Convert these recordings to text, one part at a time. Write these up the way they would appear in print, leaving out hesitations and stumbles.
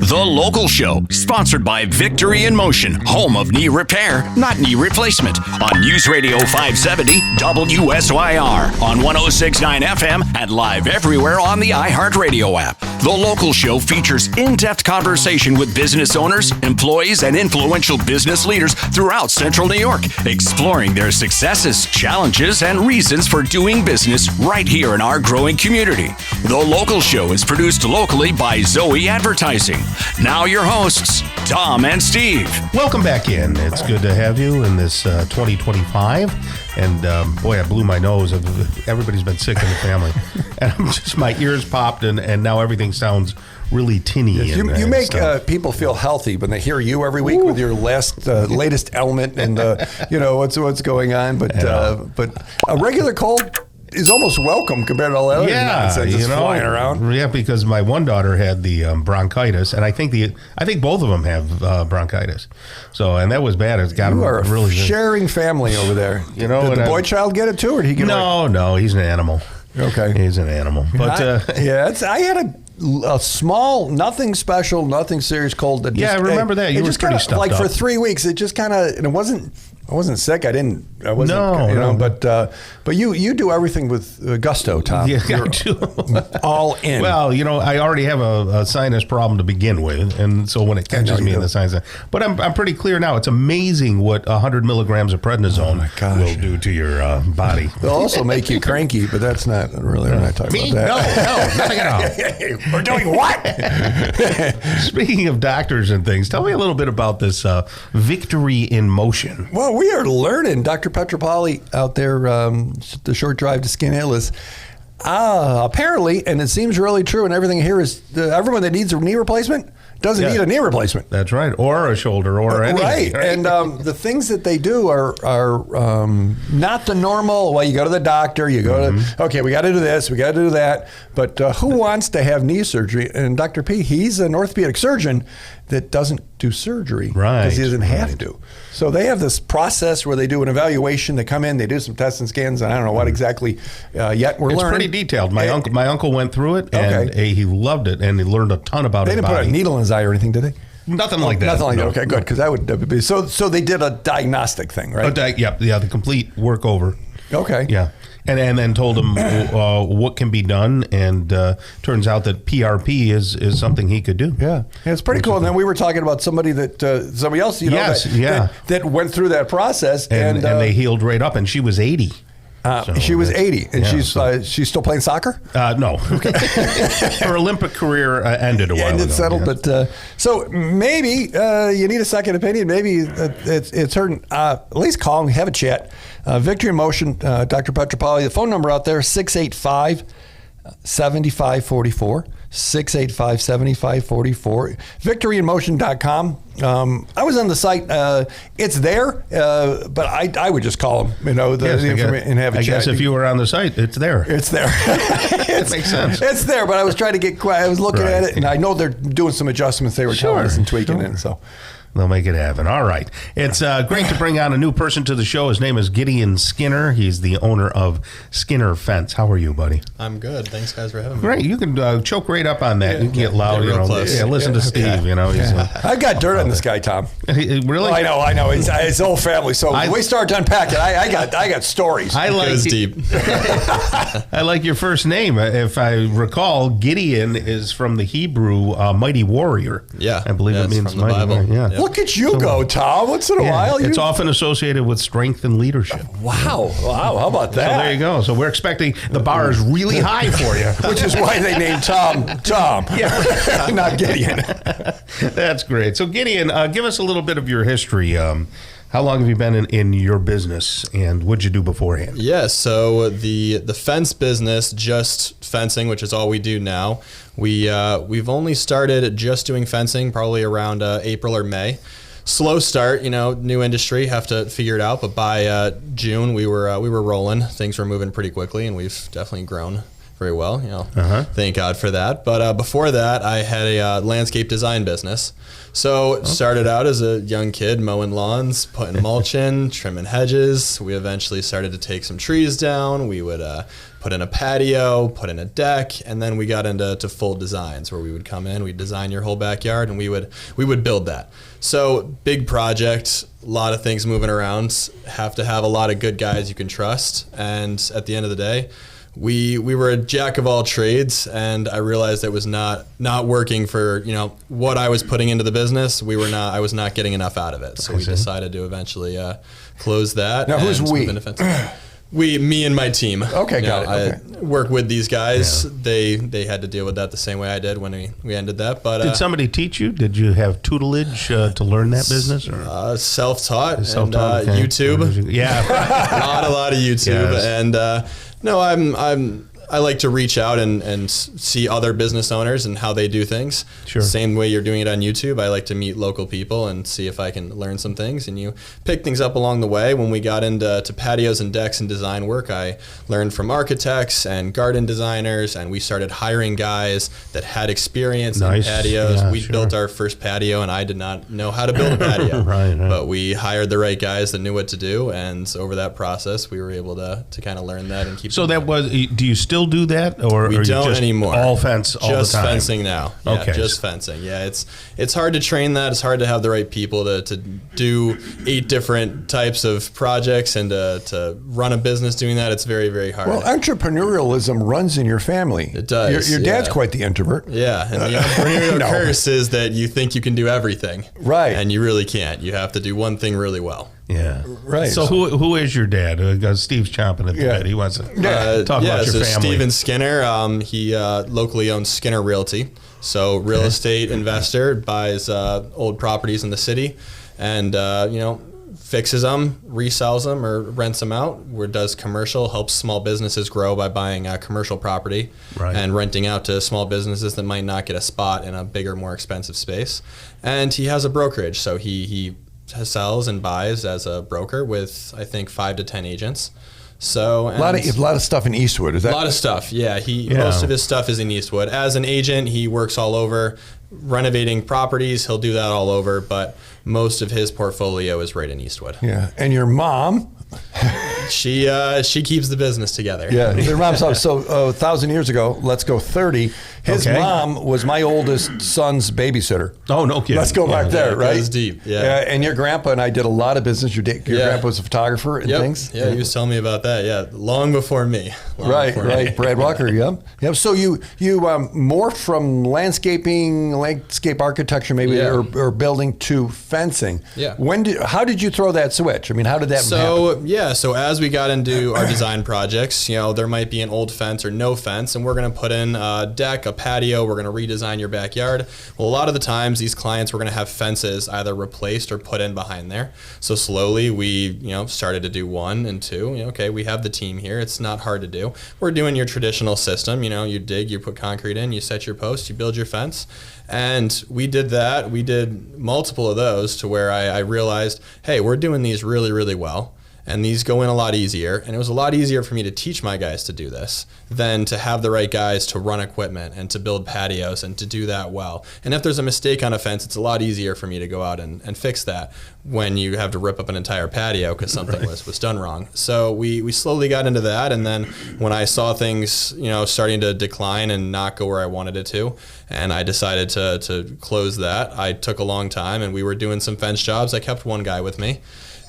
The Local Show, sponsored by Victory in Motion, home of knee repair, not knee replacement, on News Radio 570 WSYR, on 106.9 FM, and live everywhere on the iHeartRadio app. The Local Show features in-depth conversation with business owners, employees, and influential business leaders throughout Central New York, exploring their successes, challenges, and reasons for doing business right here in our growing community. The Local Show is produced locally by Zoe Advertising. Now your hosts, Tom and Steve. Welcome back in. It's good to have you in this 2025. And boy, I blew my nose. Everybody's been sick in the family. And my ears popped, and now everything sounds really tinny. You make people feel healthy when they hear you every week with your latest element and what's going on. But a regular cold is almost welcome compared to all the other nonsense that's flying around. Yeah, because my one daughter had the bronchitis, and I think both of them have bronchitis. So, and that was bad. It's got really sharing family over there. Did the boy child get it too, or did he get it? No, he's an animal. Okay, he's an animal. But I had a small, nothing special, nothing serious cold. That I remember that. You were pretty stuffed like up. for 3 weeks. It just kind of, and I wasn't sick. I wasn't. No. But you do everything with gusto, Tom. Yeah, You're I do. all in. Well, I already have a sinus problem to begin with, and so when it catches me in the sinus, but I'm pretty clear now. It's amazing what 100 milligrams of prednisone will do to your body. They'll also make you cranky, but that's not really. We're not talking about that. No, nothing at all. We're doing what? Speaking of doctors and things, tell me a little bit about this Victory in Motion. Well, we are learning. Dr. Petropoli out there, the short drive to Skaneateles. Apparently, and it seems really true, and everything here is everyone that needs a knee replacement doesn't need a knee replacement. That's right, or a shoulder, or anything. Right, and the things that they do are not the normal. Well, you go to the doctor, you go to, okay, we got to do this, we got to do that, but who wants to have knee surgery? And Dr. P, he's an orthopedic surgeon that doesn't do surgery because he doesn't have to. So they have this process where they do an evaluation. They come in, they do some tests and scans, and I don't know what exactly yet we're learning. It's pretty detailed. My uncle went through it, and he loved it, and he learned a ton about it. They didn't put a needle in his eye or anything, did they? Nothing like that. Nothing like that. Okay, good, because that would be so they did a diagnostic thing, right? The complete workover. Okay. Yeah. And then told him what can be done, and turns out that PRP is something he could do. Yeah, it's pretty cool. And then we were talking about somebody somebody else, that went through that process, and they healed right up, and she was 80. She was 80, and she's still playing soccer? No. Okay. Her Olympic career ended a while ago. Ended settled, but so maybe you need a second opinion. Maybe it's her. At least call and have a chat. Victory in Motion, Dr. Petropoli. The phone number out there, 685-7544. 685-7544. VictoryInMotion.com. I was on the site. It's there, but I would just call them, and have a chat. I guess if you were on the site, it's there. It's there. It makes sense. It's there, but I was trying to get quiet. I was looking at it, and I know they're doing some adjustments. They were telling us and tweaking it, so. They'll make it happen. All right. It's great to bring on a new person to the show. His name is Gideon Skinner. He's the owner of Skinner Fence. How are you, buddy? I'm good. Thanks, guys, for having me. Great. You can choke right up on that. You can get loud. Listen to Steve. I've got dirt on this guy, Tom. Really? I know. His whole family. So when we start to unpack it, I got stories. I like it. Deep. I like your first name. If I recall, Gideon is from the Hebrew mighty warrior. Yeah. I believe it means mighty warrior. Yeah. Yep. Look at you go, Tom. Once in a while. It's often associated with strength and leadership. Wow. How about that? So there you go. So we're expecting the bar is really high for you. Which is why they named Tom. Yeah. Not Gideon. That's great. So Gideon, give us a little bit of your history. How long have you been in your business, and what'd you do beforehand? Yeah, so the fence business, just fencing, which is all we do now. We've only started just doing fencing probably around April or May. Slow start, new industry, have to figure it out. But by June, we were rolling. Things were moving pretty quickly, and we've definitely grown very well. Thank God for that. But before that, I had a landscape design business. So started out as a young kid mowing lawns, putting mulch in, trimming hedges. We eventually started to take some trees down. We would put in a patio, put in a deck, and then we got into full designs where we would come in, we'd design your whole backyard, and we would build that. So big project, a lot of things moving around. Have to have a lot of good guys you can trust. And at the end of the day, we were a jack of all trades, and I realized it was not working for what I was putting into the business. I was not getting enough out of it, so we decided to eventually close that. Now, who's we? Me and my team. Okay, got it. I work with these guys. Yeah. They had to deal with that the same way I did when we ended that. But did somebody teach you? Did you have tutelage to learn that business? Or? Self-taught. Okay. YouTube. Yeah, a lot of YouTube, yes. and no, I like to reach out and see other business owners and how they do things. Sure. Same way you're doing it on YouTube. I like to meet local people and see if I can learn some things. And you pick things up along the way. When we got into patios and decks and design work, I learned from architects and garden designers, and we started hiring guys that had experience in patios. Yeah, we built our first patio, and I did not know how to build a patio. Right. But we hired the right guys that knew what to do, and over that process, we were able to kind of learn that and keep. So that was. Do you still do that, or we are you don't just anymore? All fence, all just the time. Fencing now. Yeah, okay, just fencing. Yeah, it's hard to train that. It's hard to have the right people to do 8 different types of projects and to run a business doing that. It's very, very hard. Well, entrepreneurialism runs in your family. It does. Your dad's quite the introvert. Yeah, and the entrepreneurial curse is that you think you can do everything, right? And you really can't. You have to do one thing really well. Yeah. Right. So who is your dad? Steve's chomping at the bit. He wants to talk about your family. Steven Skinner, he locally owns Skinner Realty. So real estate investor, buys old properties in the city and, fixes them, resells them or rents them out, or does commercial, helps small businesses grow by buying commercial property and renting out to small businesses that might not get a spot in a bigger, more expensive space. And he has a brokerage. So he sells and buys as a broker with, I think, 5 to 10 agents. So a lot of stuff in Eastwood. Is that a lot of stuff? Yeah, most of his stuff is in Eastwood. As an agent, he works all over, renovating properties. He'll do that all over, but most of his portfolio is right in Eastwood. Yeah, and your mom. She keeps the business together. Yeah, your mom's so 1,000 years ago. Let's go 30. His mom was my oldest son's babysitter. Oh, no kidding. Let's go back there, right? It goes deep. Yeah. And your grandpa and I did a lot of business. Your grandpa was a photographer and things. Yeah, he was telling me about that. Yeah, long before me. Right. Brad Walker. Yep. So you morphed from landscape architecture, maybe, or building to fencing. Yeah. How did you throw that switch? I mean, how did that happen? So as we got into our design projects, there might be an old fence or no fence, and we're going to put in a deck, a patio, we're going to redesign your backyard. Well, a lot of the times these clients were going to have fences either replaced or put in behind there. So slowly we, started to do 1 and 2. Okay, we have the team here. It's not hard to do. We're doing your traditional system. You dig, you put concrete in, you set your post, you build your fence. And we did that. We did multiple of those to where I realized, hey, we're doing these really, really well. And these go in a lot easier. And it was a lot easier for me to teach my guys to do this than to have the right guys to run equipment and to build patios and to do that well. And if there's a mistake on a fence, it's a lot easier for me to go out and fix that when you have to rip up an entire patio because something was done wrong. So we slowly got into that. And then when I saw things, starting to decline and not go where I wanted it to, and I decided to close that, I took a long time and we were doing some fence jobs. I kept one guy with me.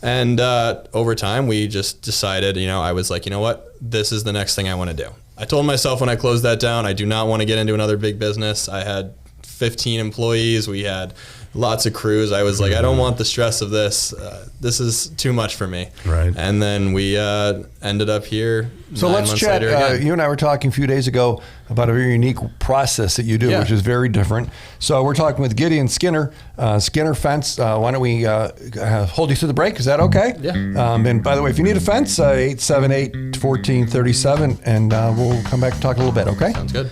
And over time, we just decided, I was like, you know what, this is the next thing I want to do. I told myself when I closed that down, I do not want to get into another big business. I had 15 employees. We had lots of crews. I was like, I don't want the stress of this. This is too much for me. Right. And then we ended up here. So let's chat. You and I were talking a few days ago about a very unique process that you do, which is very different. So we're talking with Gideon Skinner, Skinner Fence. Why don't we hold you through the break? Is that okay? Yeah. And by the way, if you need a fence, 878-1437, and we'll come back and talk a little bit, okay? Sounds good.